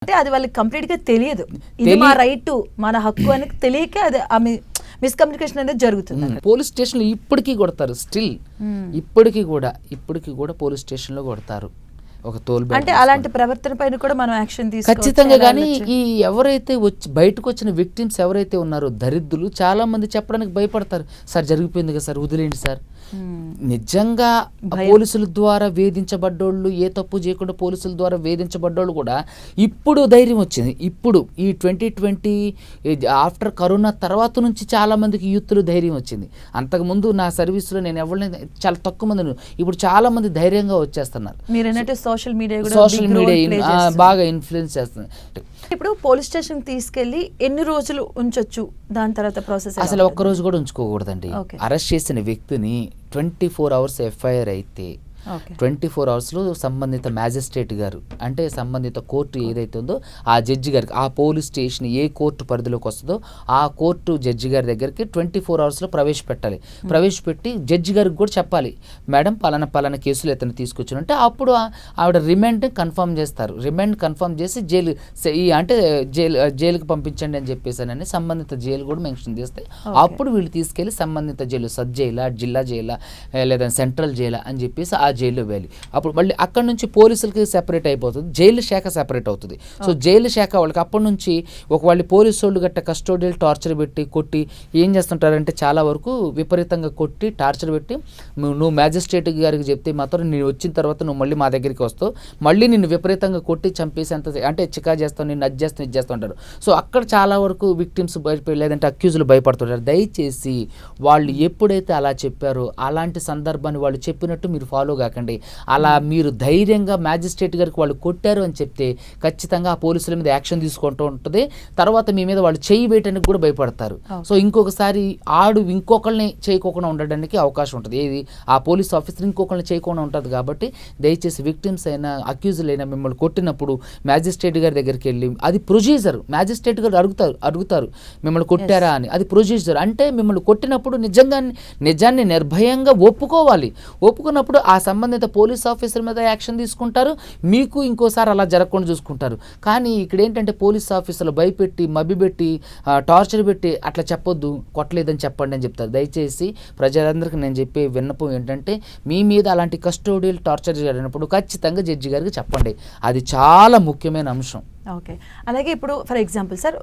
అంటే అది వాళ్ళకి కంప్లీట్ గా తెలియదు. ఇది మా రైట్, మన హక్కు అని తెలియక అది ఆమె మిస్కమ్యూనికేషన్ అనేది జరుగుతుంది. పోలీస్ స్టేషన్లో ఇప్పటికీ కొడతారు, స్టిల్ ఇప్పటికీ కూడా పోలీస్ స్టేషన్లో కొడతారు. ఒక తోలు అంటే అలాంటి ప్రవర్తన పైన కూడా మనం యాక్షన్ తీసుకోవాలి ఖచ్చితంగా. కానీ ఈ ఎవరైతే బయటకు వచ్చిన విక్టిమ్స్ ఎవరైతే ఉన్నారో దరిద్రులు చాలా మంది చెప్పడానికి భయపడతారు. సార్ జరిగిపోయింది కదా సార్, వదిలేండి సార్. నిజంగా పోలీసుల ద్వారా వేధించబడ్డోళ్ళు, ఏ తప్పు చేయకుండా పోలీసుల ద్వారా వేధించబడ్డోళ్ళు కూడా ఇప్పుడు ధైర్యం వచ్చింది. ఇప్పుడు ఈ 2020 ఆఫ్టర్ కరోనా తర్వాత నుంచి చాలా మందికి యూత్లు ధైర్యం వచ్చింది. అంతకుముందు నా సర్వీస్లో నేను ఎవరిని చాలా తక్కువ మంది, ఇప్పుడు చాలా మంది ధైర్యంగా వచ్చేస్తున్నారు. మీరేంటంటే సోషల్ మీడియా బాగా ఇన్ఫ్లుయెన్స్ చేస్తుంది. ఇప్పుడు పోలీస్ స్టేషన్ తీసుకెళ్లి ఎన్ని రోజులు ఉంచొచ్చు, దాని తర్వాత ప్రాసెస్ అసలు ఒక్క రోజు కూడా ఉంచుకోకూడదండి. అరెస్ట్ చేసిన వ్యక్తిని 24 అవర్స్ ఎఫ్ఐఆర్ అయితే 24 అవర్స్లో సంబంధిత మ్యాజిస్ట్రేట్ గారు, అంటే సంబంధిత కోర్టు ఏదైతే ఉందో ఆ జడ్జి గారికి, ఆ పోలీస్ స్టేషన్ ఏ కోర్టు పరిధిలోకి వస్తుందో ఆ కోర్టు జడ్జి గారి దగ్గరికి 24 అవర్స్లో ప్రవేశపెట్టాలి. ప్రవేశపెట్టి జడ్జి గారికి కూడా చెప్పాలి, మేడం పలానా కేసులు ఎతను తీసుకొచ్చానంటే అప్పుడు ఆవిడ రిమాండ్ కన్ఫర్మ్ చేస్తారు. రిమాండ్ కన్ఫర్మ్ చేసి జైలుకి పంపించండి అని చెప్పేసానని సంబంధిత జైలు కూడా మెన్షన్ చేస్తే అప్పుడు వీళ్ళు తీసుకెళ్లి సంబంధిత జైలు, సబ్ జైలా, జిల్లా జైలా, లేదా సెంట్రల్ జైలా అని చెప్పేసి ఆ జైల్లో వేయాలి. అప్పుడు మళ్ళీ అక్కడ నుంచి పోలీసులకి సెపరేట్ అయిపోతుంది, జైలు శాఖ సెపరేట్ అవుతుంది. సో జైలు శాఖ వాళ్ళకి అప్పటి నుంచి వాళ్ళు పోలీసు వాళ్ళు గట్ట కస్టోడియల్ టార్చర్ పెట్టి కొట్టి ఏం చేస్తుంటారంటే చాలా వరకు విపరీతంగా కొట్టి టార్చర్ పెట్టి నువ్వు మ్యాజిస్ట్రేట్ గారికి చెప్తే మాత్రం నేను వచ్చిన తర్వాత నువ్వు మళ్ళీ మా దగ్గరికి వస్తావు, మళ్ళీ నిన్ను విపరీతంగా కొట్టి చంపేసి అంటే చికా చేస్తావు, నేను అది చేస్తాను ఇది చేస్తూ ఉంటారు. సో అక్కడ చాలా వరకు విక్టిమ్స్ లేదంటే అక్యూజులు భయపడుతుంటారు. దయచేసి వాళ్ళు ఎప్పుడైతే అలా చెప్పారో అలాంటి సందర్భాన్ని వాళ్ళు చెప్పినట్టు మీరు ఫాలో కాకండి. అలా మీరు ధైర్యంగా మ్యాజిస్ట్రేట్ గారికి వాళ్ళు కొట్టారు అని చెప్తే ఖచ్చితంగా ఆ పోలీసుల మీద యాక్షన్ తీసుకుంటూ ఉంటుంది. తర్వాత మీ మీద వాళ్ళు చేయి వేయడానికి కూడా భయపడతారు. సో ఇంకొకసారి ఇంకొకరిని చేయకోకుండా ఉండడానికి అవకాశం ఉంటుంది. ఏది ఆ పోలీస్ ఆఫీసర్ ఇంకొకరిని చేయకుండా ఉంటుంది. కాబట్టి దయచేసి విక్టిమ్స్ అయినా అక్యూజులు అయినా మిమ్మల్ని కొట్టినప్పుడు మ్యాజిస్ట్రేట్ గారి దగ్గరికి వెళ్ళి, అది ప్రొసీజర్, మ్యాజిస్ట్రేట్ గారు అడుగుతారు మిమ్మల్ని కొట్టారా అని. అది ప్రొసీజర్. అంటే మిమ్మల్ని కొట్టినప్పుడు నిజాన్ని నిర్భయంగా ఒప్పుకోవాలి. ఒప్పుకున్నప్పుడు ఆ సంబంధిత పోలీస్ ఆఫీసర్ మీద యాక్షన్ తీసుకుంటారు, మీకు ఇంకోసారి అలా జరగకుండా చూసుకుంటారు. కానీ ఇక్కడ ఏంటంటే పోలీస్ ఆఫీసర్లు భయపెట్టి మభ్యపెట్టి టార్చర్ పెట్టి అట్లా చెప్పొద్దు, కొట్టలేదని చెప్పండి అని చెప్తారు. దయచేసి ప్రజలందరికీ నేను చెప్పే విన్నపం ఏంటంటే మీ మీద అలాంటి కస్టోడియల్ టార్చర్ జరిగినప్పుడు ఖచ్చితంగా జడ్జి గారికి చెప్పండి. అది చాలా ముఖ్యమైన అంశం. ఓకే. అలాగే ఇప్పుడు ఫర్ ఎగ్జాంపుల్ సార్